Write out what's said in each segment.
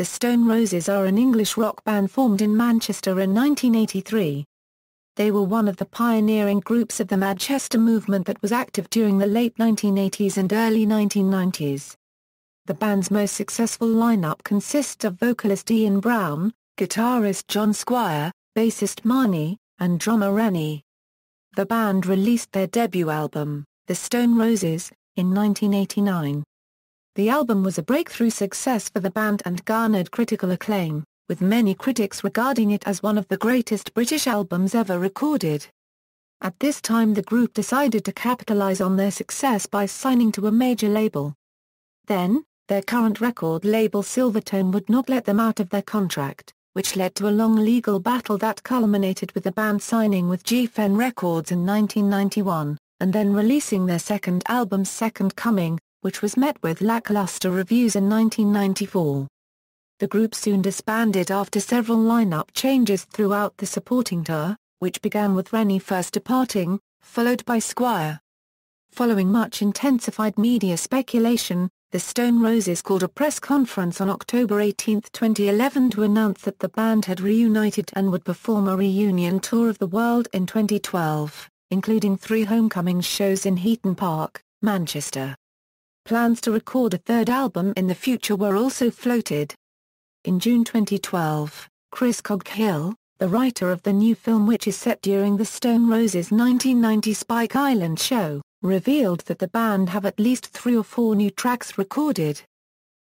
The Stone Roses are an English rock band formed in Manchester in 1983. They were one of the pioneering groups of the Madchester movement that was active during the late 1980s and early 1990s. The band's most successful lineup consists of vocalist Ian Brown, guitarist John Squire, bassist Reni, and drummer Reni. The band released their debut album, The Stone Roses, in 1989. The album was a breakthrough success for the band and garnered critical acclaim, with many critics regarding it as one of the greatest British albums ever recorded. At this time the group decided to capitalise on their success by signing to a major label. Then, their current record label Silvertone would not let them out of their contract, which led to a long legal battle that culminated with the band signing with Geffen Records in 1991, and then releasing their second album Second Coming, which was met with lacklustre reviews in 1994. The group soon disbanded after several lineup changes throughout the supporting tour, which began with Reni first departing, followed by Squire. Following much intensified media speculation, the Stone Roses called a press conference on October 18, 2011 to announce that the band had reunited and would perform a reunion tour of the world in 2012, including 3 homecoming shows in Heaton Park, Manchester. Plans to record a third album in the future were also floated. In June 2012, Chris Coghill, the writer of the new film which is set during the Stone Roses' 1990 Spike Island show, revealed that the band have at least 3 or 4 new tracks recorded.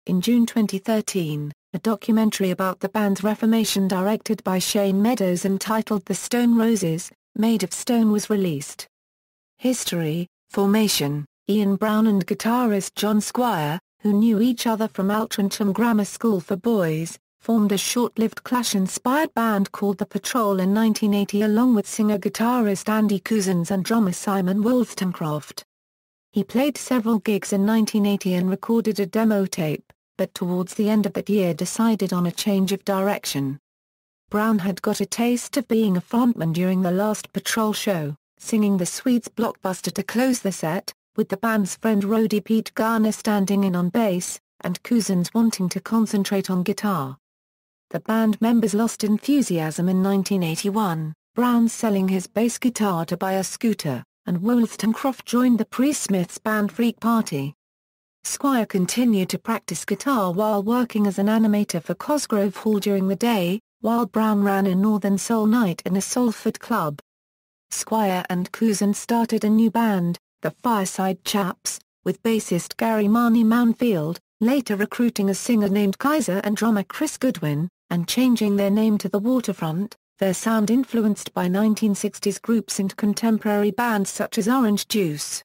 In June 2013, a documentary about the band's reformation directed by Shane Meadows entitled The Stone Roses, Made of Stone was released. History, formation. Ian Brown and guitarist John Squire, who knew each other from Altrincham Grammar School for Boys, formed a short-lived Clash-inspired band called The Patrol in 1980 along with singer-guitarist Andy Cousins and drummer Simon Wollstonecraft. He played several gigs in 1980 and recorded a demo tape, but towards the end of that year decided on a change of direction. Brown had got a taste of being a frontman during the last Patrol show, singing the Swedes' Blockbuster to close the set, with the band's friend roadie Pete Garner standing in on bass, and Cousins wanting to concentrate on guitar. The band members lost enthusiasm in 1981, Brown selling his bass guitar to buy a scooter, and Wollstonecraft joined the pre-Smiths band Freak Party. Squire continued to practice guitar while working as an animator for Cosgrove Hall during the day, while Brown ran a Northern Soul night in a Salford club. Squire and Cousins started a new band, the Fireside Chaps, with bassist Gary Marnie Mounfield, later recruiting a singer named Kaiser and drummer Chris Goodwin, and changing their name to The Waterfront, their sound influenced by 1960s groups and contemporary bands such as Orange Juice.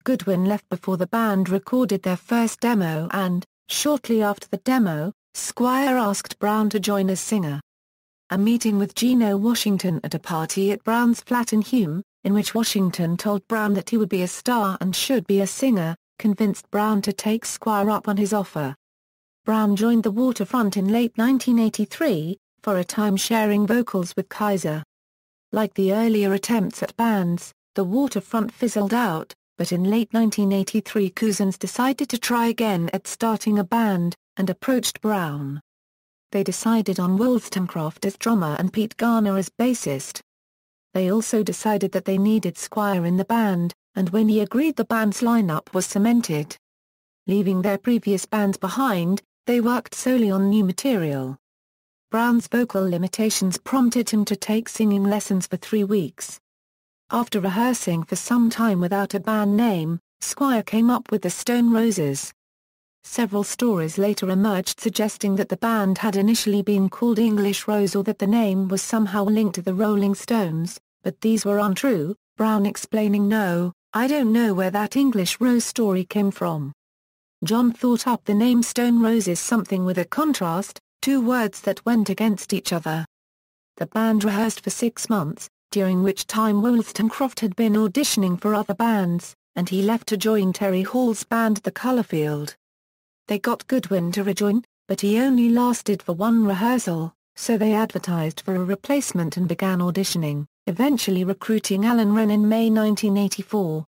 Goodwin left before the band recorded their first demo and, shortly after the demo, Squire asked Brown to join as singer. A meeting with Geno Washington at a party at Brown's flat in Hume, in which Washington told Brown that he would be a star and should be a singer, convinced Brown to take Squire up on his offer. Brown joined the Waterfront in late 1983, for a time sharing vocals with Kaiser. Like the earlier attempts at bands, the Waterfront fizzled out, but in late 1983 Cousins decided to try again at starting a band, and approached Brown. They decided on Wollstonecraft as drummer and Pete Garner as bassist. They also decided that they needed Squire in the band, and when he agreed the band's lineup was cemented. Leaving their previous bands behind, they worked solely on new material. Brown's vocal limitations prompted him to take singing lessons for 3 weeks. After rehearsing for some time without a band name, Squire came up with the Stone Roses. Several stories later emerged suggesting that the band had initially been called English Rose or that the name was somehow linked to the Rolling Stones, but these were untrue, Brown explaining "No, I don't know where that English Rose story came from. John thought up the name Stone Roses, something with a contrast, 2 words that went against each other." The band rehearsed for 6 months, during which time Wollstonecraft had been auditioning for other bands, and he left to join Terry Hall's band The Colourfield. They got Goodwin to rejoin, but he only lasted for 1 rehearsal, so they advertised for a replacement and began auditioning, eventually recruiting Alan Wren in May 1984.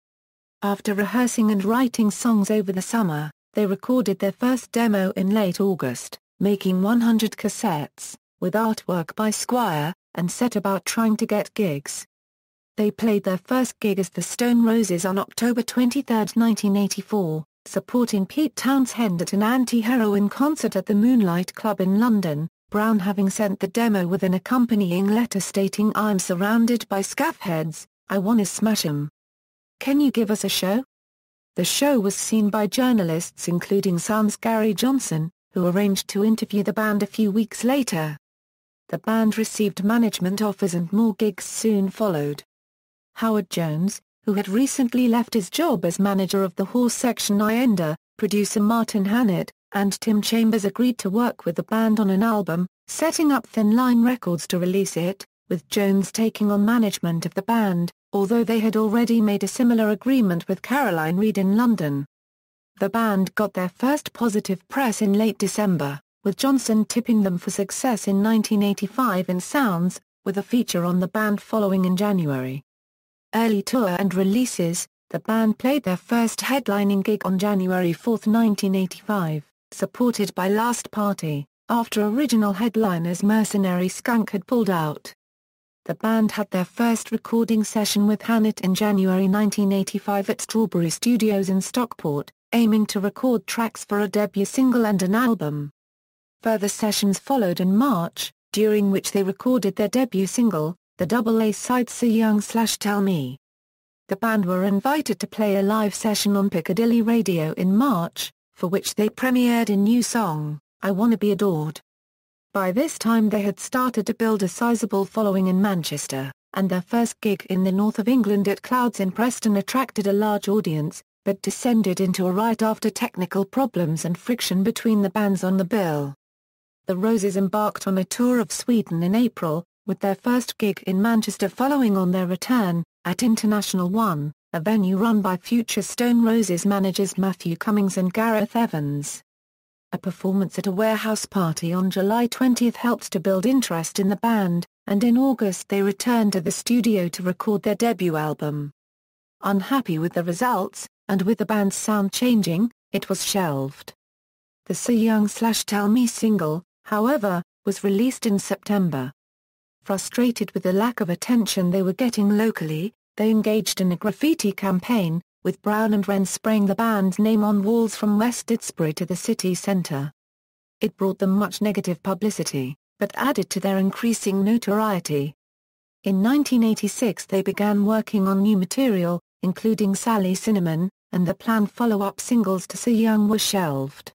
After rehearsing and writing songs over the summer, they recorded their first demo in late August, making 100 cassettes, with artwork by Squire, and set about trying to get gigs. They played their first gig as the Stone Roses on October 23, 1984, supporting Pete Townshend at an anti-heroin concert at the Moonlight Club in London, Brown having sent the demo with an accompanying letter stating, "I'm surrounded by scaffheads, I wanna smash 'em. Can you give us a show?" The show was seen by journalists including Sound's Gary Johnson, who arranged to interview the band a few weeks later. The band received management offers and more gigs soon followed. Howard Jones, who had recently left his job as manager of the horse section Ienda, producer Martin Hannett, and Tim Chambers agreed to work with the band on an album, setting up Thin Line Records to release it, with Jones taking on management of the band, although they had already made a similar agreement with Caroline Reid in London. The band got their first positive press in late December, with Johnson tipping them for success in 1985 in Sounds, with a feature on the band following in January. Early tour and releases: the band played their first headlining gig on January 4, 1985, supported by Last Party, after original headliners Mercenary Skunk had pulled out. The band had their first recording session with Hannett in January 1985 at Strawberry Studios in Stockport, aiming to record tracks for a debut single and an album. Further sessions followed in March, during which they recorded their debut single, the double A-side So Young/Tell Me. The band were invited to play a live session on Piccadilly Radio in March, for which they premiered a new song, I Wanna Be Adored. By this time they had started to build a sizable following in Manchester, and their first gig in the north of England at Clouds in Preston attracted a large audience, but descended into a riot after technical problems and friction between the bands on the bill. The Roses embarked on a tour of Sweden in April, with their first gig in Manchester following on their return, at International One, a venue run by future Stone Roses managers Matthew Cummings and Gareth Evans. A performance at a warehouse party on July 20 helped to build interest in the band, and in August they returned to the studio to record their debut album. Unhappy with the results, and with the band's sound changing, it was shelved. The So Young/Tell Me single, however, was released in September. Frustrated with the lack of attention they were getting locally, they engaged in a graffiti campaign, with Brown and Reni spraying the band's name on walls from West Didsbury to the city centre. It brought them much negative publicity, but added to their increasing notoriety. In 1986 they began working on new material, including Sally Cinnamon, and the planned follow-up singles to So Young were shelved.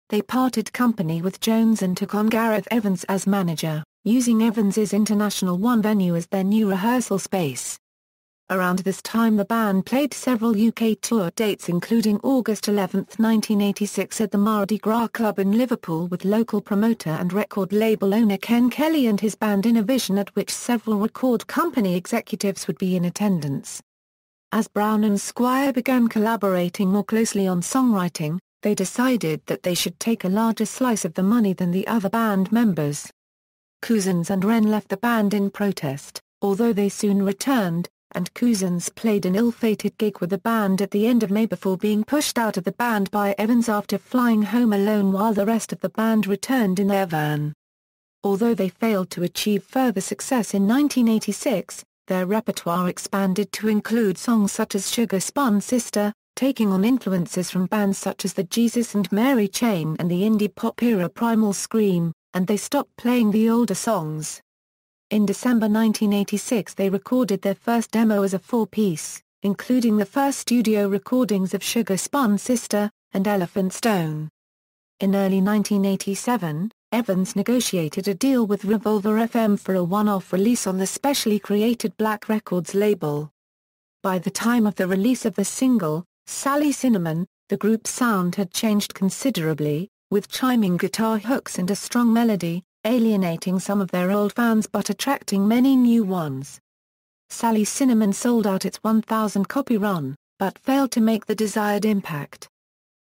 They parted company with Jones and took on Gareth Evans as manager, using Evans's International One venue as their new rehearsal space. Around this time the band played several UK tour dates including August 11, 1986 at the Mardi Gras Club in Liverpool with local promoter and record label owner Ken Kelly and his band Innovision, at which several record company executives would be in attendance. As Brown and Squire began collaborating more closely on songwriting, they decided that they should take a larger slice of the money than the other band members. Cousins and Reni left the band in protest, although they soon returned, and Cousins played an ill-fated gig with the band at the end of May before being pushed out of the band by Evans after flying home alone while the rest of the band returned in their van. Although they failed to achieve further success in 1986, their repertoire expanded to include songs such as Sugar Spun Sister, taking on influences from bands such as the Jesus and Mary Chain and the indie pop era Primal Scream, and they stopped playing the older songs. In December 1986 they recorded their first demo as a four-piece, including the first studio recordings of Sugar Spun Sister, and Elephant Stone. In early 1987, Evans negotiated a deal with Revolver FM for a one-off release on the specially created Black Records label. By the time of the release of the single, Sally Cinnamon, the group's sound had changed considerably, with chiming guitar hooks and a strong melody, alienating some of their old fans but attracting many new ones. Sally Cinnamon sold out its 1,000-copy run, but failed to make the desired impact.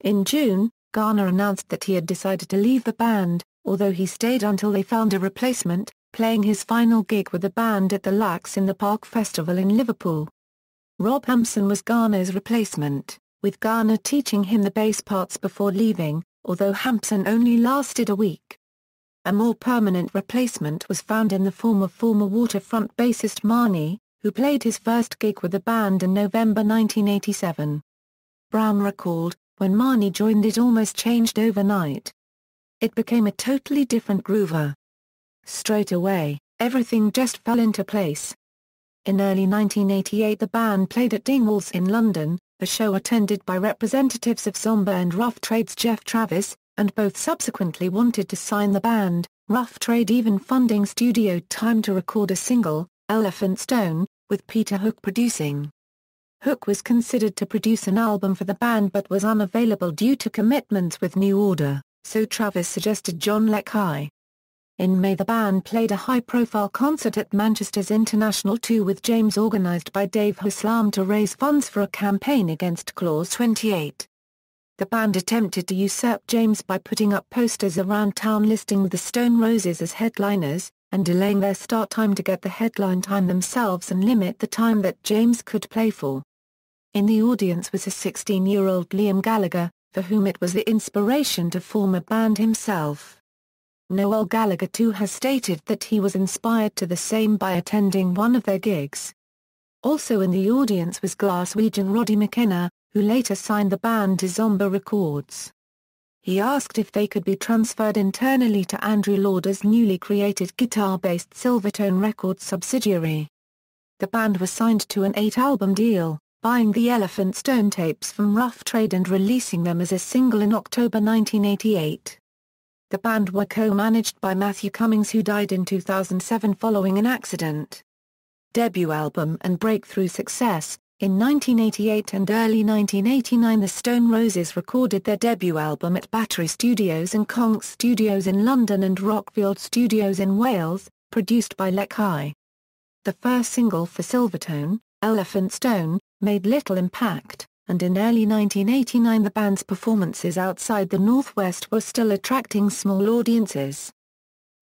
In June, Garner announced that he had decided to leave the band, although he stayed until they found a replacement, playing his final gig with the band at the Lax in the Park Festival in Liverpool. Rob Hampson was Garner's replacement, with Garner teaching him the bass parts before leaving, although Hampson only lasted a week. A more permanent replacement was found in the form of former Waterfront bassist Reni, who played his first gig with the band in November 1987. Brown recalled, "When Reni joined, it almost changed overnight. It became a totally different groover. Straight away, everything just fell into place." In early 1988 the band played at Dingwalls in London, a show attended by representatives of Zomba and Rough Trade's Jeff Travis, and both subsequently wanted to sign the band, Rough Trade even funding studio time to record a single, Elephant Stone, with Peter Hook producing. Hook was considered to produce an album for the band but was unavailable due to commitments with New Order, so Travis suggested John Squire. In May the band played a high-profile concert at Manchester's International 2 with James organised by Dave Haslam to raise funds for a campaign against Clause 28. The band attempted to usurp James by putting up posters around town listing the Stone Roses as headliners, and delaying their start time to get the headline time themselves and limit the time that James could play for. In the audience was a 16-year-old Liam Gallagher, for whom it was the inspiration to form a band himself. Noel Gallagher too has stated that he was inspired to the same by attending one of their gigs. Also in the audience was Glaswegian Roddy McKenna, who later signed the band to Zomba Records. He asked if they could be transferred internally to Andrew Lauder's newly created guitar-based Silvertone Records subsidiary. The band was signed to an 8-album deal, buying the Elephant Stone tapes from Rough Trade and releasing them as a single in October 1988. The band were co-managed by Matthew Cummings, who died in 2007 following an accident. Debut album and breakthrough success. In 1988 and early 1989 the Stone Roses recorded their debut album at Battery Studios and Conch Studios in London and Rockfield Studios in Wales, produced by Squire. The first single for Silvertone, Elephant Stone, made little impact, and in early 1989 the band's performances outside the Northwest were still attracting small audiences.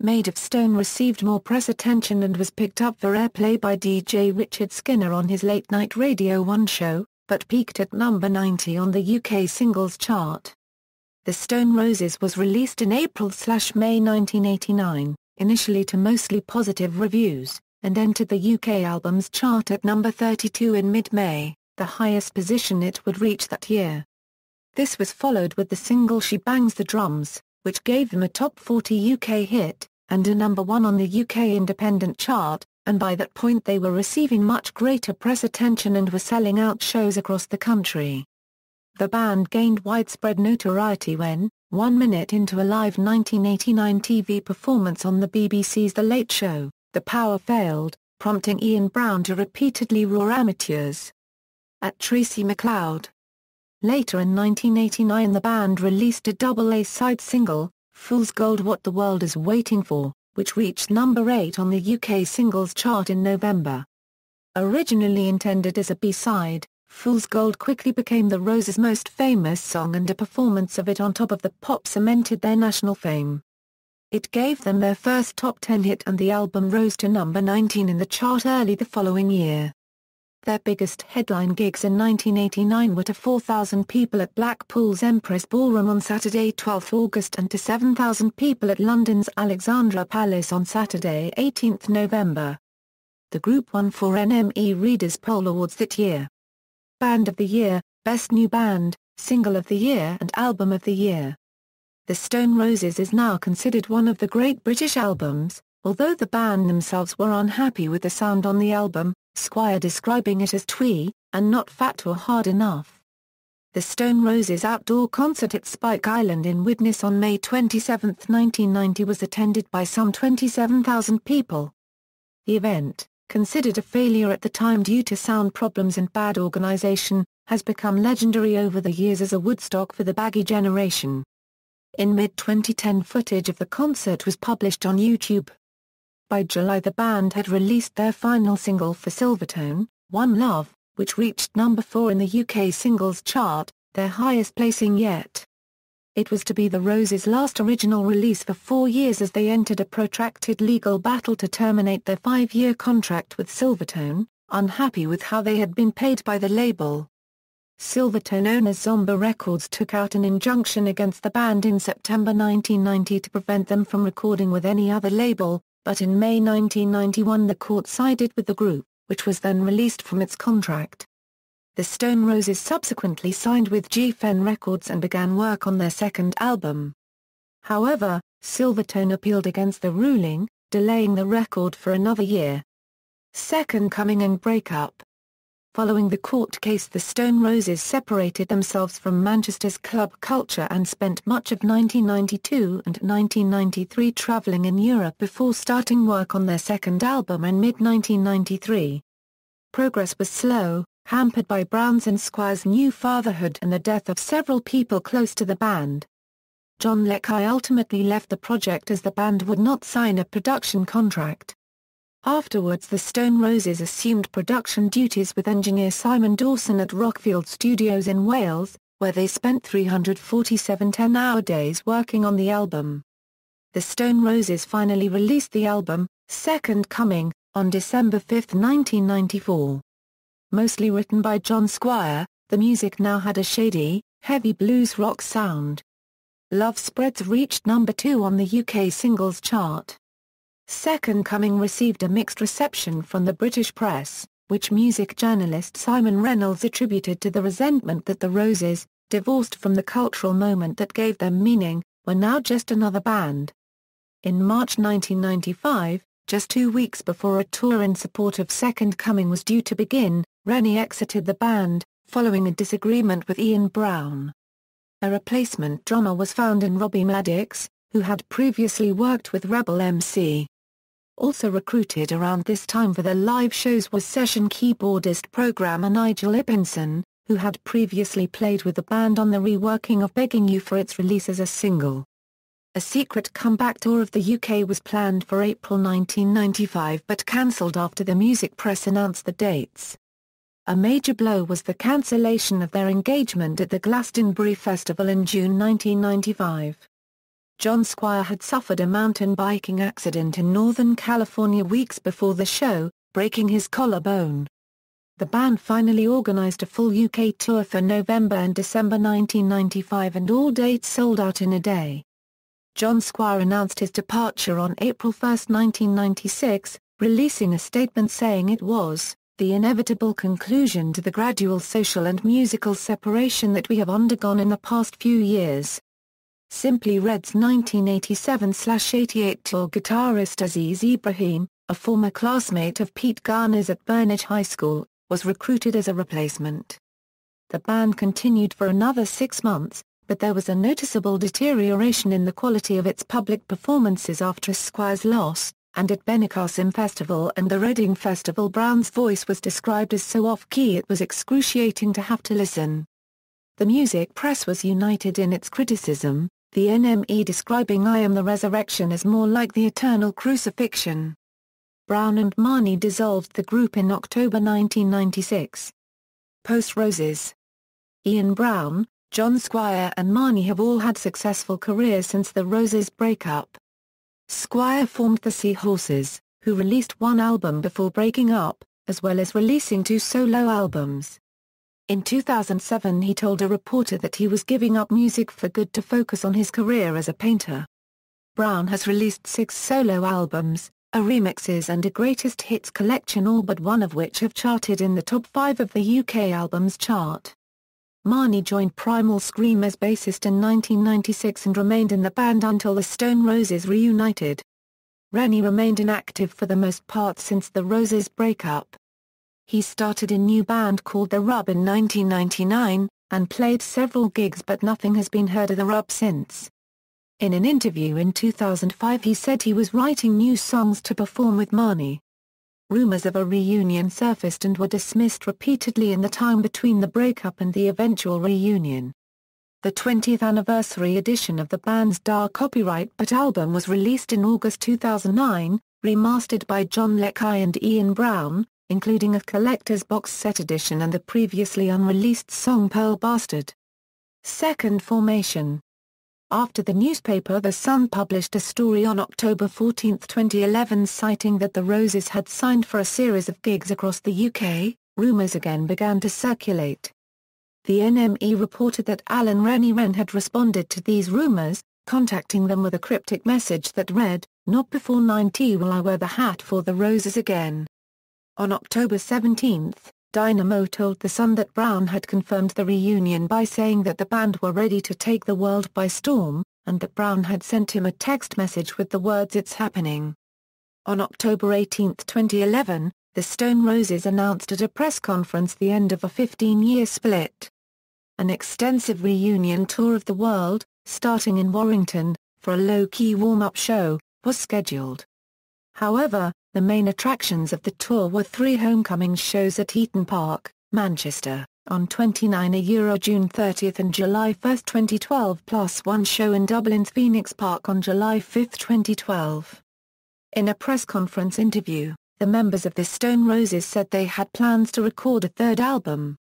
Made of Stone received more press attention and was picked up for airplay by DJ Richard Skinner on his Late Night Radio 1 show, but peaked at number 90 on the UK singles chart. The Stone Roses was released in April/May 1989, initially to mostly positive reviews, and entered the UK albums chart at number 32 in mid-May, the highest position it would reach that year. This was followed with the single She Bangs the Drums, which gave them a top 40 UK hit, and a number 1 on the UK independent chart, and by that point they were receiving much greater press attention and were selling out shows across the country. The band gained widespread notoriety when, 1 minute into a live 1989 TV performance on the BBC's The Late Show, the power failed, prompting Ian Brown to repeatedly roar "Amateurs" at Tracy McLeod. Later in 1989 the band released a double A-side single, Fool's Gold What the World Is Waiting For, which reached number 8 on the UK singles chart in November. Originally intended as a B-side, Fool's Gold quickly became the Roses' most famous song, and a performance of it on Top of the Pops cemented their national fame. It gave them their first top 10 hit, and the album rose to number 19 in the chart early the following year. Their biggest headline gigs in 1989 were to 4,000 people at Blackpool's Empress Ballroom on Saturday 12 August and to 7,000 people at London's Alexandra Palace on Saturday 18 November. The group won 4 NME Readers' Poll Awards that year. Band of the Year, Best New Band, Single of the Year and Album of the Year. The Stone Roses is now considered one of the great British albums, although the band themselves were unhappy with the sound on the album, Squire describing it as twee, and not fat or hard enough. The Stone Roses outdoor concert at Spike Island in Widnes on May 27, 1990 was attended by some 27,000 people. The event, considered a failure at the time due to sound problems and bad organisation, has become legendary over the years as a Woodstock for the baggy generation. In mid-2010 footage of the concert was published on YouTube. By July the band had released their final single for Silvertone, One Love, which reached number 4 in the UK singles chart, their highest placing yet. It was to be the Roses' last original release for 4 years as they entered a protracted legal battle to terminate their 5-year contract with Silvertone, unhappy with how they had been paid by the label. Silvertone owners Geffen Records took out an injunction against the band in September 1990 to prevent them from recording with any other label, but in May 1991 the court sided with the group, which was then released from its contract. The Stone Roses subsequently signed with Geffen Records and began work on their second album. However, Silvertone appealed against the ruling, delaying the record for another year. Second Coming and breakup. Following the court case, the Stone Roses separated themselves from Manchester's club culture and spent much of 1992 and 1993 travelling in Europe before starting work on their second album in mid-1993. Progress was slow, hampered by Brown's and Squire's new fatherhood and the death of several people close to the band. John Squire ultimately left the project as the band would not sign a production contract. Afterwards the Stone Roses assumed production duties with engineer Simon Dawson at Rockfield Studios in Wales, where they spent 347 10-hour days working on the album. The Stone Roses finally released the album, Second Coming, on December 5, 1994. Mostly written by John Squire, the music now had a shady, heavy blues rock sound. Love Spreads reached number 2 on the UK singles chart. Second Coming received a mixed reception from the British press, which music journalist Simon Reynolds attributed to the resentment that the Roses, divorced from the cultural moment that gave them meaning, were now just another band. In March 1995, just 2 weeks before a tour in support of Second Coming was due to begin, Reni exited the band, following a disagreement with Ian Brown. A replacement drummer was found in Robbie Maddox, who had previously worked with Rebel MC. Also recruited around this time for the live shows was session keyboardist programmer Nigel Ippinson, who had previously played with the band on the reworking of Begging You for its release as a single. A secret comeback tour of the UK was planned for April 1995 but cancelled after the music press announced the dates. A major blow was the cancellation of their engagement at the Glastonbury Festival in June 1995. John Squire had suffered a mountain biking accident in Northern California weeks before the show, breaking his collarbone. The band finally organised a full UK tour for November and December 1995 and all dates sold out in a day. John Squire announced his departure on April 1, 1996, releasing a statement saying it was the inevitable conclusion to the gradual social and musical separation that we have undergone in the past few years. Simply Red's 1987-88 tour guitarist Aziz Ibrahim, a former classmate of Pete Garner's at Burnage High School, was recruited as a replacement. The band continued for another 6 months, but there was a noticeable deterioration in the quality of its public performances after Squire's loss, and at Benicassim Festival and the Reading Festival Brown's voice was described as so off-key it was excruciating to have to listen. The music press was united in its criticism, the NME describing I Am the Resurrection as more like the eternal crucifixion. Brown and Marnie dissolved the group in October 1996. Post-Roses. Ian Brown, John Squire and Marnie have all had successful careers since the Roses breakup. Squire formed the Seahorses, who released one album before breaking up, as well as releasing 2 solo albums. In 2007 he told a reporter that he was giving up music for good to focus on his career as a painter. Brown has released 6 solo albums, a remixes and a greatest hits collection, all but one of which have charted in the top 5 of the UK albums chart. Marnie joined Primal Scream as bassist in 1996 and remained in the band until the Stone Roses reunited. Reni remained inactive for the most part since the Roses breakup. He started a new band called The Rub in 1999, and played several gigs but nothing has been heard of The Rub since. In an interview in 2005 he said he was writing new songs to perform with Marnie. Rumours of a reunion surfaced and were dismissed repeatedly in the time between the breakup and the eventual reunion. The 20th anniversary edition of the band's Dark Copyright But album was released in August 2009, remastered by John Squire and Ian Brown, including a collector's box set edition and the previously unreleased song Pearl Bastard. Second formation. After the newspaper The Sun published a story on October 14, 2011 citing that the Roses had signed for a series of gigs across the UK, rumours again began to circulate. The NME reported that Reni had responded to these rumors, contacting them with a cryptic message that read, "Not before 90 will I wear the hat for the Roses again." On October 17, Dynamo told The Sun that Brown had confirmed the reunion by saying that the band were ready to take the world by storm, and that Brown had sent him a text message with the words "It's happening." On October 18, 2011, the Stone Roses announced at a press conference the end of a 15-year split. An extensive reunion tour of the world, starting in Warrington, for a low-key warm-up show, was scheduled. However, the main attractions of the tour were 3 homecoming shows at Eaton Park, Manchester, on 29 June 30 and July 1, 2012, plus 1 show in Dublin's Phoenix Park on July 5, 2012. In a press conference interview, the members of the Stone Roses said they had plans to record a 3rd album.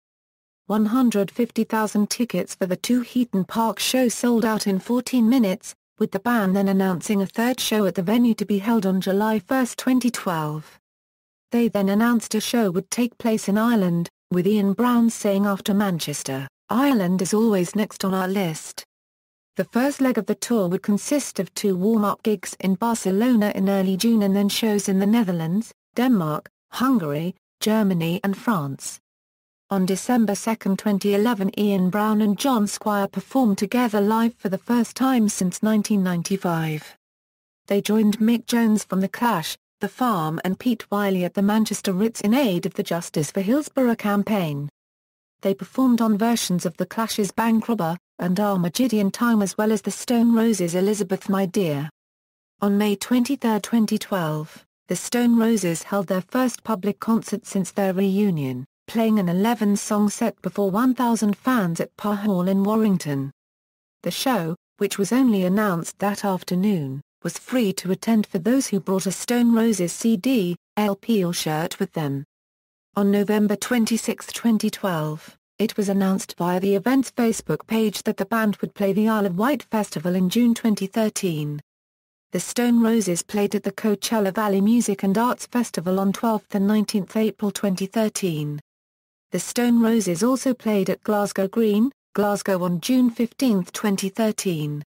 150,000 tickets for the 2 Eaton Park shows sold out in 14 minutes, with the band then announcing a 3rd show at the venue to be held on July 1, 2012. They then announced a show would take place in Ireland, with Ian Brown saying after Manchester, "Ireland is always next on our list." The first leg of the tour would consist of 2 warm-up gigs in Barcelona in early June and then shows in the Netherlands, Denmark, Hungary, Germany and France. On December 2, 2011, Ian Brown and John Squire performed together live for the first time since 1995. They joined Mick Jones from The Clash, The Farm and Pete Wiley at the Manchester Ritz in aid of the Justice for Hillsborough campaign. They performed on versions of The Clash's Bank Robber and Armageddon Time as well as the Stone Roses' Elizabeth My Dear. On May 23, 2012, the Stone Roses held their first public concert since their reunion, playing an 11-song set before 1,000 fans at Parr Hall in Warrington. The show, which was only announced that afternoon, was free to attend for those who brought a Stone Roses CD, LP or shirt with them. On November 26, 2012, it was announced via the event's Facebook page that the band would play the Isle of Wight Festival in June 2013. The Stone Roses played at the Coachella Valley Music and Arts Festival on 12 and 19 April 2013. The Stone Roses also played at Glasgow Green, Glasgow on June 15, 2013.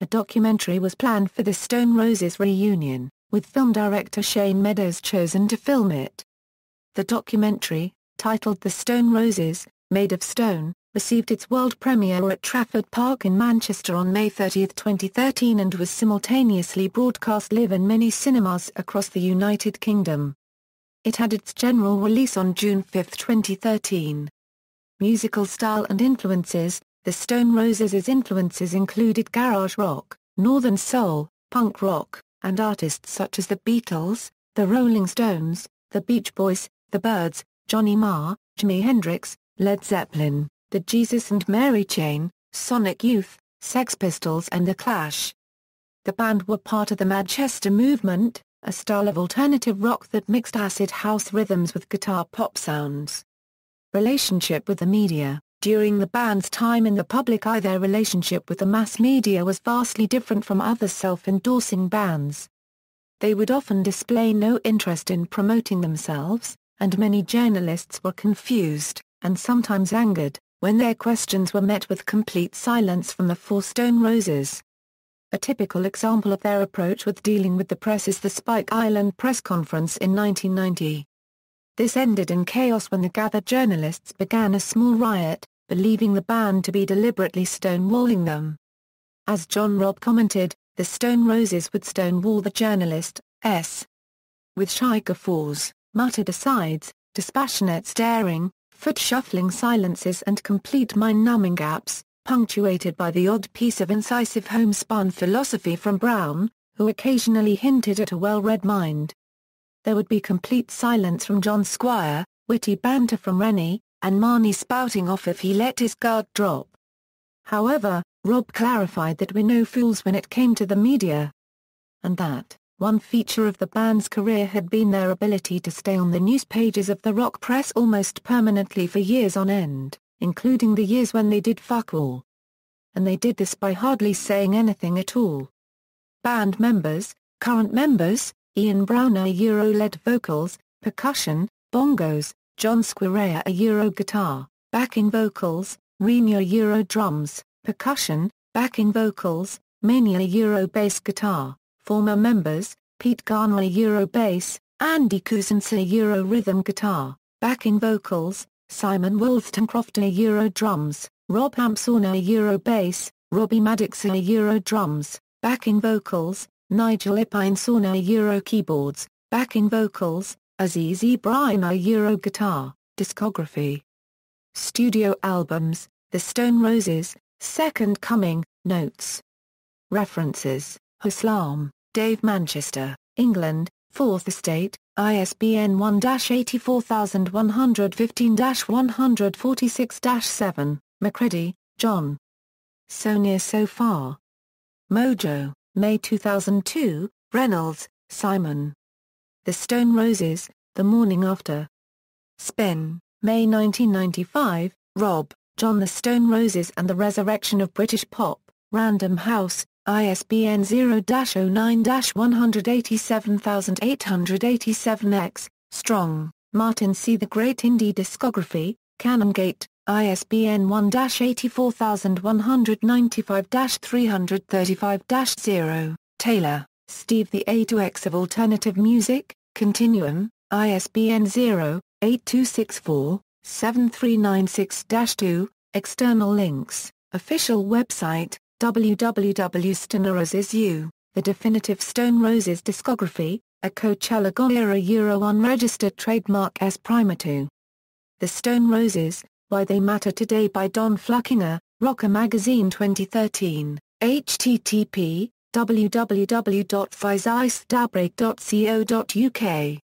A documentary was planned for the Stone Roses reunion, with film director Shane Meadows chosen to film it. The documentary, titled The Stone Roses, Made of Stone, received its world premiere at Trafford Park in Manchester on May 30, 2013 and was simultaneously broadcast live in many cinemas across the United Kingdom. It had its general release on June 5, 2013. Musical style and influences. The Stone Roses' influences included garage rock, northern soul, punk rock, and artists such as the Beatles, the Rolling Stones, the Beach Boys, the Byrds, Johnny Marr, Jimi Hendrix, Led Zeppelin, the Jesus and Mary Chain, Sonic Youth, Sex Pistols and The Clash. The band were part of the Madchester movement, a style of alternative rock that mixed acid house rhythms with guitar pop sounds. Relationship with the media. During the band's time in the public eye, their relationship with the mass media was vastly different from other self-endorsing bands. They would often display no interest in promoting themselves, and many journalists were confused, and sometimes angered, when their questions were met with complete silence from the 4 Stone Roses. A typical example of their approach with dealing with the press is the Spike Island press conference in 1990. This ended in chaos when the gathered journalists began a small riot, believing the band to be deliberately stonewalling them. As John Robb commented, the Stone Roses would stonewall the journalists, with shy guffaws, muttered asides, dispassionate staring, foot-shuffling silences and complete mind-numbing gaps, punctuated by the odd piece of incisive homespun philosophy from Brown, who occasionally hinted at a well-read mind. There would be complete silence from John Squire, witty banter from Reni, and Marnie spouting off if he let his guard drop. However, Robb clarified that we're no fools when it came to the media. And that, one feature of the band's career had been their ability to stay on the news pages of the rock press almost permanently for years on end, including the years when they did fuck all. And they did this by hardly saying anything at all. Band members. Current members: Ian Brown Euro lead vocals, percussion, bongos, John Squire Euro guitar, backing vocals, Reni Euro drums, percussion, backing vocals, Mania Euro bass guitar, former members, Pete Garner Euro bass, Andy Kuznetsa Euro rhythm guitar, backing vocals, Simon Wollstonecroft Euro drums, Rob Hampson Euro bass, Robbie Maddox Euro drums, backing vocals, Nigel Ipine Euro keyboards, backing vocals, Aziz Ibrahim Euro guitar. Discography. Studio albums, The Stone Roses, Second Coming, Notes. References, Haslam, Dave Manchester, England, 4th Estate, ISBN 1-84015-146-7, Macready, John. So Near So Far. Mojo, May 2002, Reynolds, Simon. The Stone Roses, The Morning After. Spin, May 1995, Rob, John. The Stone Roses and the Resurrection of British Pop, Random House, ISBN 0-09-187887-X, Strong, Martin C. The Great Indie Discography, Canongate, ISBN 1-84195-335-0, Taylor, Steve. The A to X of Alternative Music, Continuum, ISBN 0-8264-7396-2, External links, Official website, www.stoneroses.u, The Definitive Stone Roses Discography, a Coachella Era Euro Unregistered Trademark S. Primatu. The Stone Roses, Why They Matter Today by Don Fluckinger, Rocker Magazine 2013, http://www.physicedabreak.co.uk